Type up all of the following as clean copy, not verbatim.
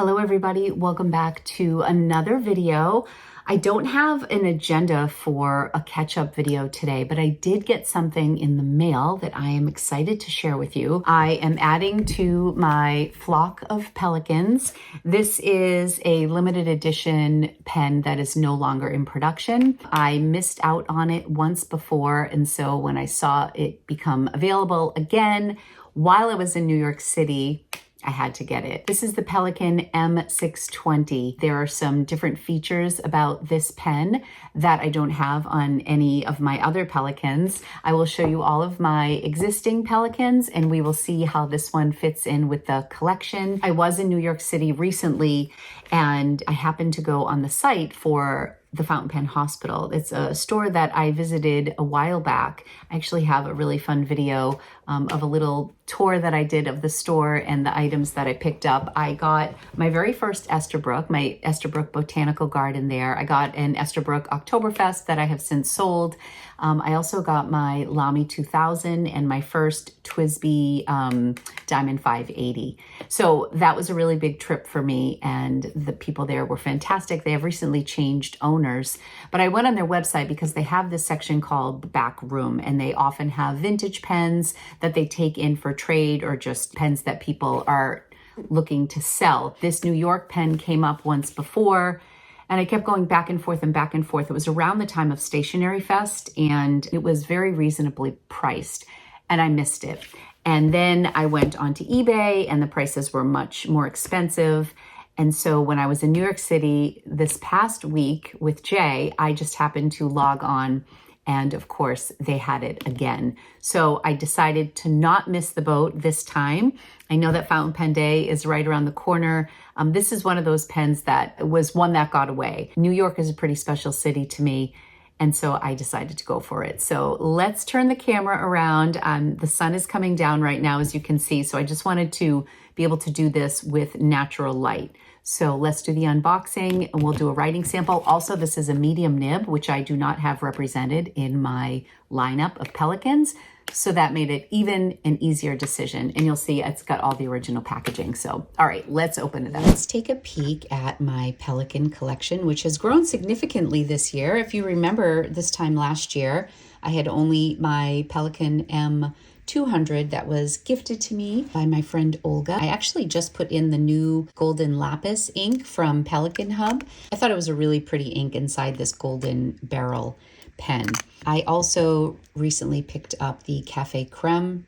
Hello everybody, welcome back to another video. I don't have an agenda for a catch-up video today, but I did get something in the mail that I am excited to share with you. I am adding to my flock of Pelikans. This is a limited edition pen that is no longer in production. I missed out on it once before, and so when I saw it become available again while I was in New York City, I had to get it. This is the Pelikan M620. There are some different features about this pen that I don't have on any of my other Pelikans. I will show you all of my existing Pelikans and we will see how this one fits in with the collection. I was in New York City recently and I happened to go on the site for the Fountain Pen Hospital. It's a store that I visited a while back. I actually have a really fun video of a little tour that I did of the store and the items that I picked up. I got my very first Esterbrook, my Esterbrook Botanical Garden there. I got an Esterbrook Oktoberfest that I have since sold. I also got my Lamy 2000 and my first TWSBI Diamond 580. So that was a really big trip for me and the people there were fantastic. They have recently changed owners, but I went on their website because they have this section called Back Room and they often have vintage pens that they take in for trade or just pens that people are looking to sell. This New York pen came up once before and I kept going back and forth and back and forth. It was around the time of Stationery Fest and it was very reasonably priced and I missed it. And then I went onto eBay and the prices were much more expensive. And so when I was in New York City this past week with Jay, I just happened to log on and of course they had it again. So I decided to not miss the boat this time. I know that Fountain Pen Day is right around the corner. This is one of those pens that was one that got away. New York is a pretty special city to me. And so I decided to go for it. So let's turn the camera around. The sun is coming down right now, as you can see. So I just wanted to be able to do this with natural light. So let's do the unboxing and we'll do a writing sample. Also, this is a medium nib, which I do not have represented in my lineup of Pelikans. So that made it even an easier decision. And you'll see it's got all the original packaging. So, all right, let's open it up. Let's take a peek at my Pelikan collection, which has grown significantly this year. If you remember this time last year, I had only my Pelikan M620 that was gifted to me by my friend Olga. I actually just put in the new golden lapis ink from Pelikan Hub. I thought it was a really pretty ink inside this golden barrel pen. I also recently picked up the Cafe Creme,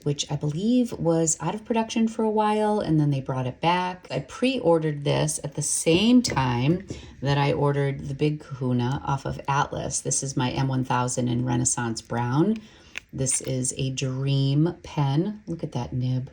which I believe was out of production for a while and then they brought it back. I pre-ordered this at the same time that I ordered the Big Kahuna off of Atlas. This is my M1000 in Renaissance Brown. This is a dream pen. Look at that nib.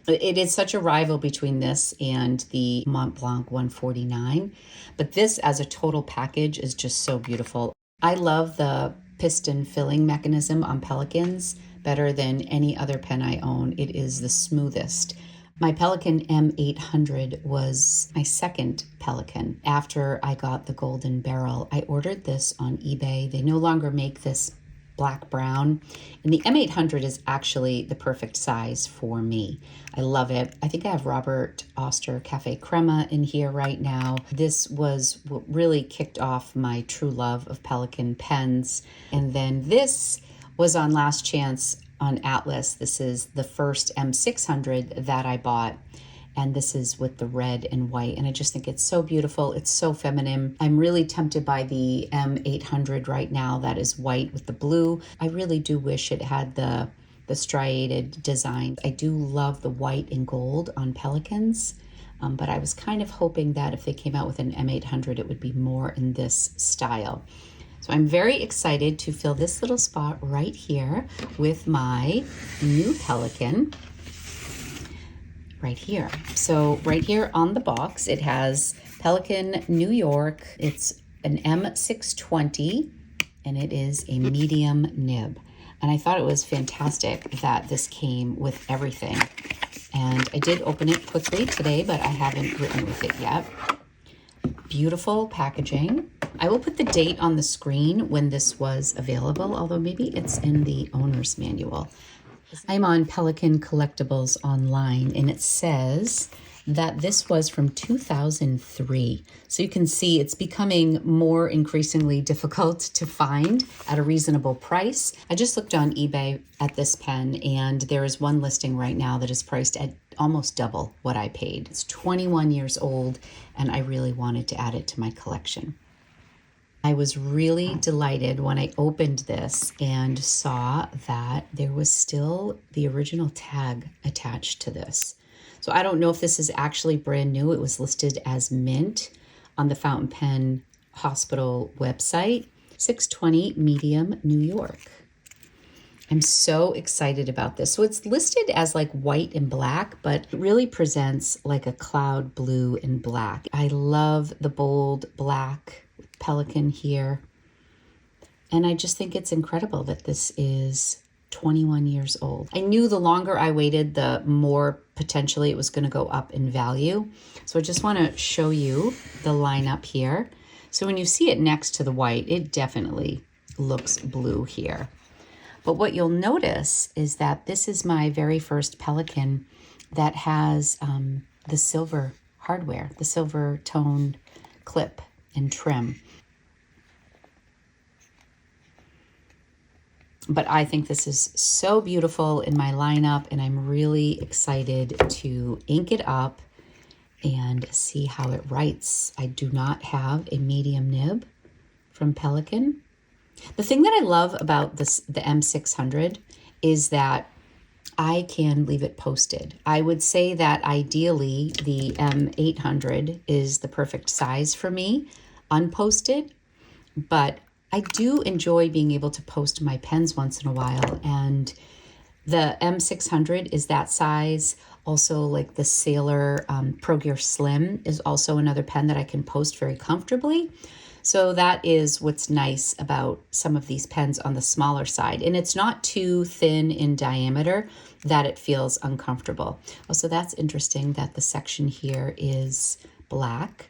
It is such a rival between this and the Mont Blanc 149, but this as a total package is just so beautiful. I love the piston filling mechanism on Pelikans better than any other pen I own. It is the smoothest. My Pelikan M800 was my second Pelikan after I got the golden barrel. I ordered this on eBay. They no longer make this black brown and the M800 is actually the perfect size for me. I love it. I think I have Robert Oster Cafe Crema in here right now. This was what really kicked off my true love of Pelikan pens. And then this was on last chance on Atlas. This is the first M600 that I bought. And this is with the red and white. And I just think it's so beautiful. It's so feminine. I'm really tempted by the M800 right now. That is white with the blue. I really do wish it had the striated design. I do love the white and gold on Pelikans. But I was kind of hoping that if they came out with an M800, it would be more in this style. So I'm very excited to fill this little spot right here with my new Pelikan. Right here. So right here on the box, it has Pelikan New York. It's an M620 and it is a medium nib. And I thought it was fantastic that this came with everything. And I did open it quickly today, but I haven't written with it yet. Beautiful packaging. I will put the date on the screen when this was available, although maybe it's in the owner's manual. I'm on Pelikan Collectibles online, and it says that this was from 2003. So you can see it's becoming more increasingly difficult to find at a reasonable price. I just looked on eBay at this pen, and there is one listing right now that is priced at almost double what I paid. It's 21 years old, and I really wanted to add it to my collection. I was really delighted when I opened this and saw that there was still the original tag attached to this. So I don't know if this is actually brand new. It was listed as mint on the Fountain Pen Hospital website. 620 medium, New York. I'm so excited about this. So it's listed as like white and black, but it really presents like a cloud blue and black. I love the bold black Pelikan here. And I just think it's incredible that this is 21 years old. I knew the longer I waited, the more potentially it was going to go up in value. So I just want to show you the lineup here. So when you see it next to the white, it definitely looks blue here. But what you'll notice is that this is my very first Pelikan that has the silver hardware, the silver toned clip and trim. But I think this is so beautiful in my lineup, and I'm really excited to ink it up and see how it writes. I do not have a medium nib from Pelikan. The thing that I love about the M600 is that I can leave it posted. I would say that ideally the M800 is the perfect size for me, unposted, but I do enjoy being able to post my pens once in a while, and the M600 is that size. Also, like the Sailor Pro Gear Slim is also another pen that I can post very comfortably. So that is what's nice about some of these pens on the smaller side. And it's not too thin in diameter that it feels uncomfortable. Also, that's interesting that the section here is black.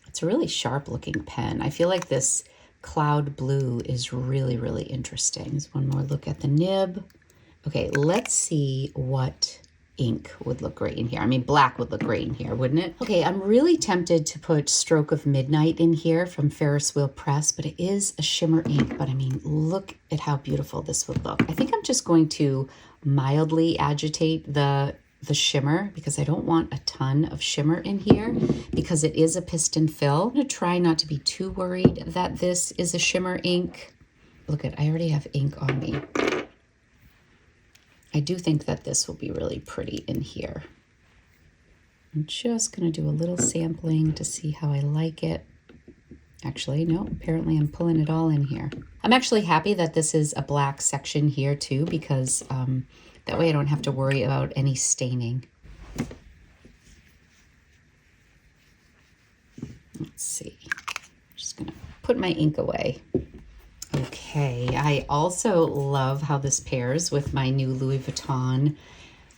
It's a really sharp looking pen. I feel like this cloud blue is really, really interesting. There's one more look at the nib. Okay, let's see what ink would look great in here. I mean, black would look great in here, wouldn't it? Okay, I'm really tempted to put Stroke of Midnight in here from Ferris Wheel Press, but it is a shimmer ink. But I mean, look at how beautiful this would look. I think I'm just going to mildly agitate the shimmer because I don't want a ton of shimmer in here because it is a piston fill. I'm going to try not to be too worried that this is a shimmer ink. Look at, I already have ink on me. I do think that this will be really pretty in here. I'm just going to do a little sampling to see how I like it. Actually, no, apparently I'm pulling it all in here. I'm actually happy that this is a black section here too, because that way I don't have to worry about any staining. Let's see. I'm just going to put my ink away. Okay, I also love how this pairs with my new Louis Vuitton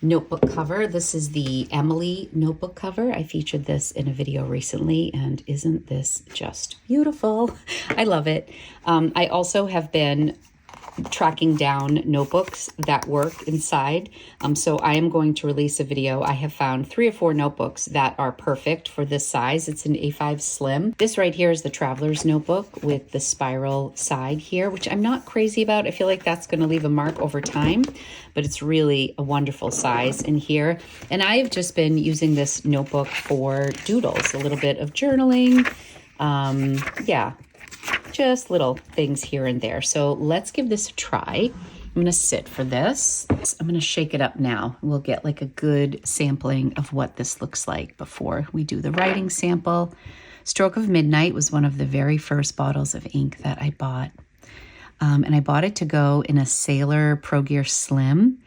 notebook cover. This is the Emily notebook cover. I featured this in a video recently, and isn't this just beautiful? I love it. I also have been tracking down notebooks that work inside. So I am going to release a video. I have found 3 or 4 notebooks that are perfect for this size. It's an A5 Slim. This right here is the Traveler's Notebook with the spiral side here, which I'm not crazy about. I feel like that's going to leave a mark over time, but it's really a wonderful size in here. And I've just been using this notebook for doodles, a little bit of journaling. Yeah. Just little things here and there. So let's give this a try. I'm going to sit for this. I'm going to shake it up now. We'll get like a good sampling of what this looks like before we do the writing sample. Stroke of Midnight was one of the very first bottles of ink that I bought. And I bought it to go in a Sailor Pro Gear Slim.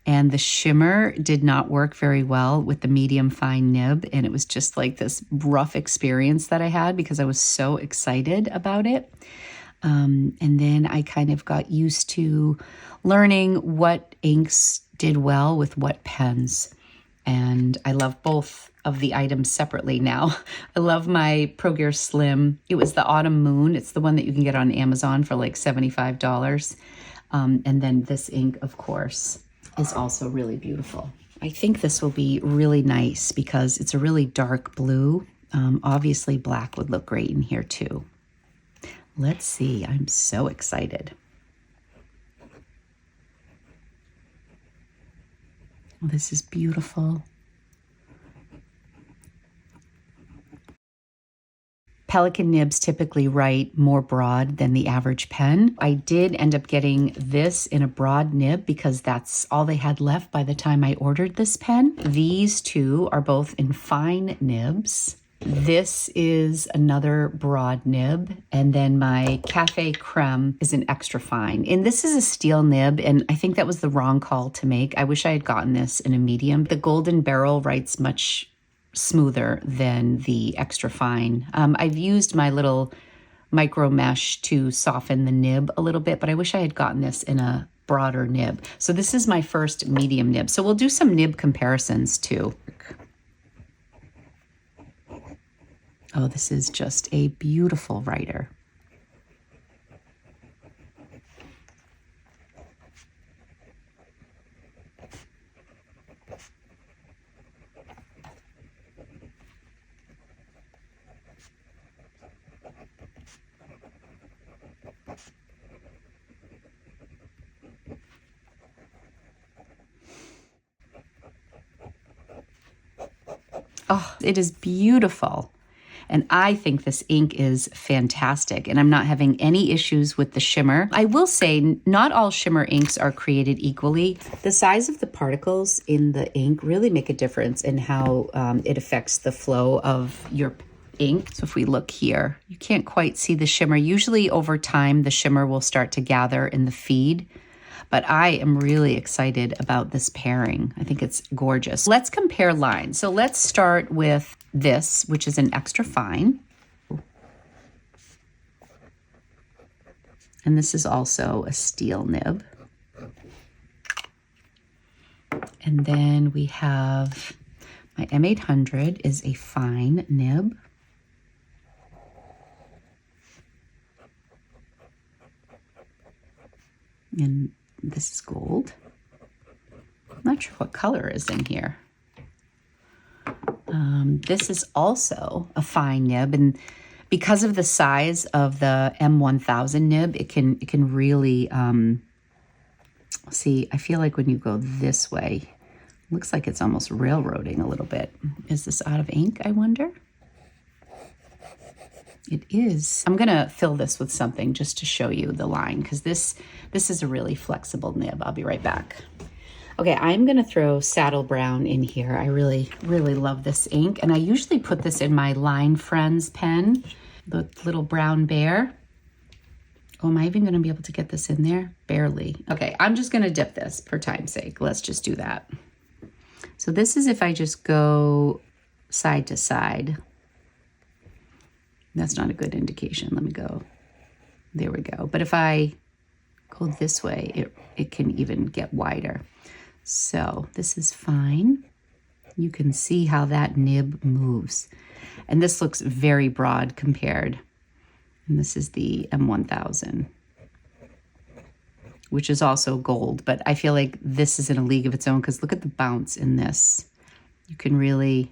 And the shimmer did not work very well with the medium fine nib. And it was just like this rough experience that I had because I was so excited about it. And then I kind of got used to learning what inks did well with what pens. And I love both of the items separately now. I love my Pro Gear Slim. It was the Autumn Moon. It's the one that you can get on Amazon for like $75. And then this ink, of course, is also really beautiful. I think this will be really nice because it's a really dark blue. Obviously black would look great in here too. Let's see, I'm so excited. This is beautiful. Pelikan nibs typically write more broad than the average pen. I did end up getting this in a broad nib because that's all they had left by the time I ordered this pen. These two are both in fine nibs. This is another broad nib, and then my Cafe Creme is an extra fine. And this is a steel nib, and I think that was the wrong call to make. I wish I had gotten this in a medium. The Golden Barrel writes much smoother than the extra fine. I've used my little micro mesh to soften the nib a little bit, but I wish I had gotten this in a broader nib. So this is my first medium nib. So we'll do some nib comparisons too. Oh, this is just a beautiful writer. Oh, it is beautiful. And I think this ink is fantastic, and I'm not having any issues with the shimmer. I will say not all shimmer inks are created equally. The size of the particles in the ink really make a difference in how it affects the flow of your ink. So if we look here, you can't quite see the shimmer. Usually over time, the shimmer will start to gather in the feed. But I am really excited about this pairing. I think it's gorgeous. Let's compare lines. So let's start with this, which is an extra fine. And this is also a steel nib. And then we have my M800 is a fine nib. And this is gold. I'm not sure what color is in here. This is also a fine nib, and because of the size of the M1000 nib, it can really see. I feel like when you go this way, it looks like it's almost railroading a little bit. Is this out of ink, I wonder? It is. I'm gonna fill this with something just to show you the line, because this is a really flexible nib. I'll be right back. Okay, I'm gonna throw Saddle Brown in here. I really, really love this ink, and I usually put this in my Line Friends pen, the little brown bear. Oh, am I even gonna be able to get this in there? Barely. Okay, I'm just gonna dip this for time's sake. Let's just do that. So this is if I just go side to side. That's not a good indication. Let me go. There we go. But if I go this way, it can even get wider. So this is fine. You can see how that nib moves. And this looks very broad compared. And this is the M1000, which is also gold. But I feel like this is in a league of its own because look at the bounce in this. You can really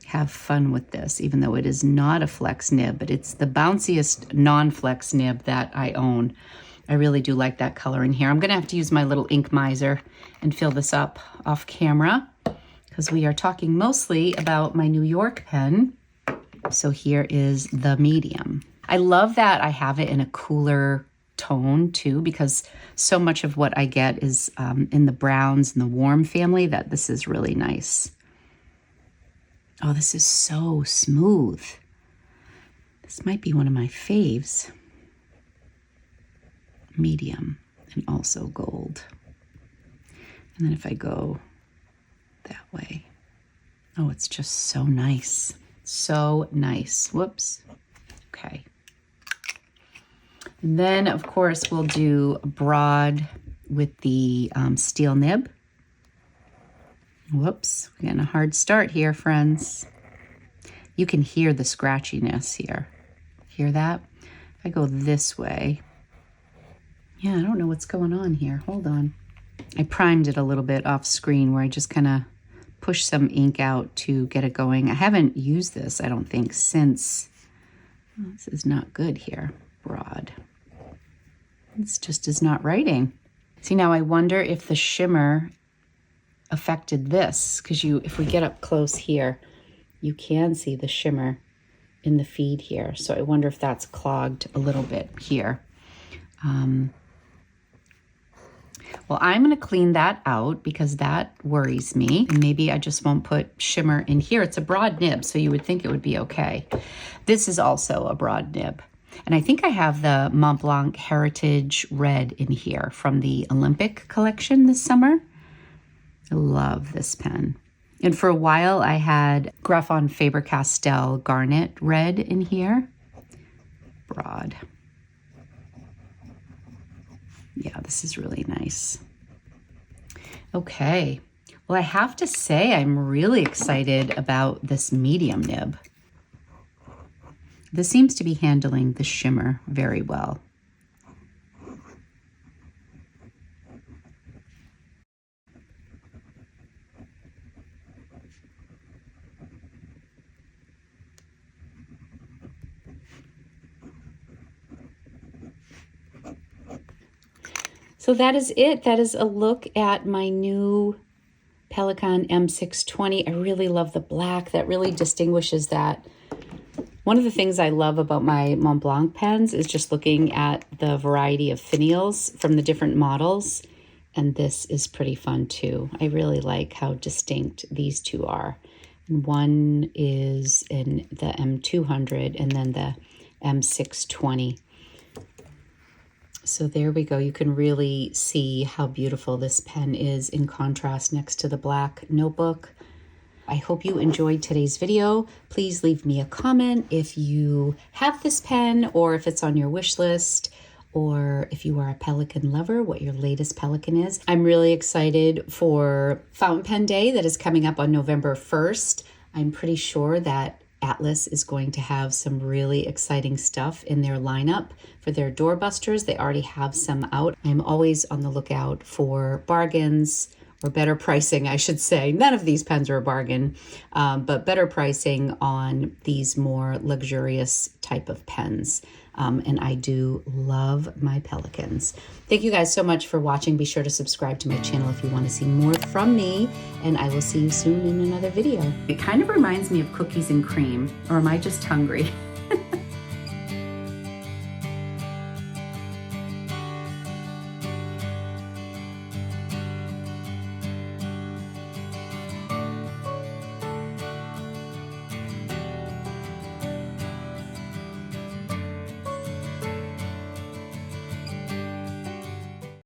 have fun with this, even though it is not a flex nib, but it's the bounciest non-flex nib that I own. I really do like that color in here. I'm gonna have to use my little ink miser and fill this up off camera because we are talking mostly about my New York pen. So here is the medium. I love that I have it in a cooler tone too, because so much of what I get is in the browns and the warm family, that this is really nice. Oh, this is so smooth. This might be one of my faves. Medium and also gold. And then if I go that way, oh, it's just so nice. So nice. Whoops. Okay. And then, of course, we'll do broad with the steel nib. Whoops, we're getting a hard start here, friends. You can hear the scratchiness here. Hear that? If I go this way, yeah, I don't know what's going on here. Hold on. I primed it a little bit off screen where I just kind of push some ink out to get it going. I haven't used this, I don't think, since, this is not good here, broad. This just is not writing. See, now I wonder if the shimmer affected this, because if we get up close here, you can see the shimmer in the feed here. So I wonder if that's clogged a little bit here. Well, I'm going to clean that out because that worries me. And maybe I just won't put shimmer in here. It's a broad nib, so you would think it would be okay. This is also a broad nib. And I think I have the Mont Blanc Heritage Red in here from the Olympic collection this summer. I love this pen. And for a while I had Graphon Faber-Castell Garnet Red in here. Broad. Yeah, this is really nice. Okay. Well, I have to say I'm really excited about this medium nib. This seems to be handling the shimmer very well. So that is it. That is a look at my new Pelikan M620. I really love the black. That really distinguishes that. One of the things I love about my Mont Blanc pens is just looking at the variety of finials from the different models. And this is pretty fun too. I really like how distinct these two are. And one is in the M200 and then the M620. So there we go. You can really see how beautiful this pen is in contrast next to the black notebook. I hope you enjoyed today's video. Please leave me a comment if you have this pen or if it's on your wish list, or if you are a Pelikan lover, what your latest Pelikan is. I'm really excited for Fountain Pen Day that is coming up on November 1st. I'm pretty sure that Atlas is going to have some really exciting stuff in their lineup for their doorbusters. They already have some out. I'm always on the lookout for bargains, or better pricing, I should say. None of these pens are a bargain, but better pricing on these more luxurious type of pens. And I do love my Pelikans. Thank you guys so much for watching. Be sure to subscribe to my channel if you want to see more from me, and I will see you soon in another video. It kind of reminds me of cookies and cream, or am I just hungry?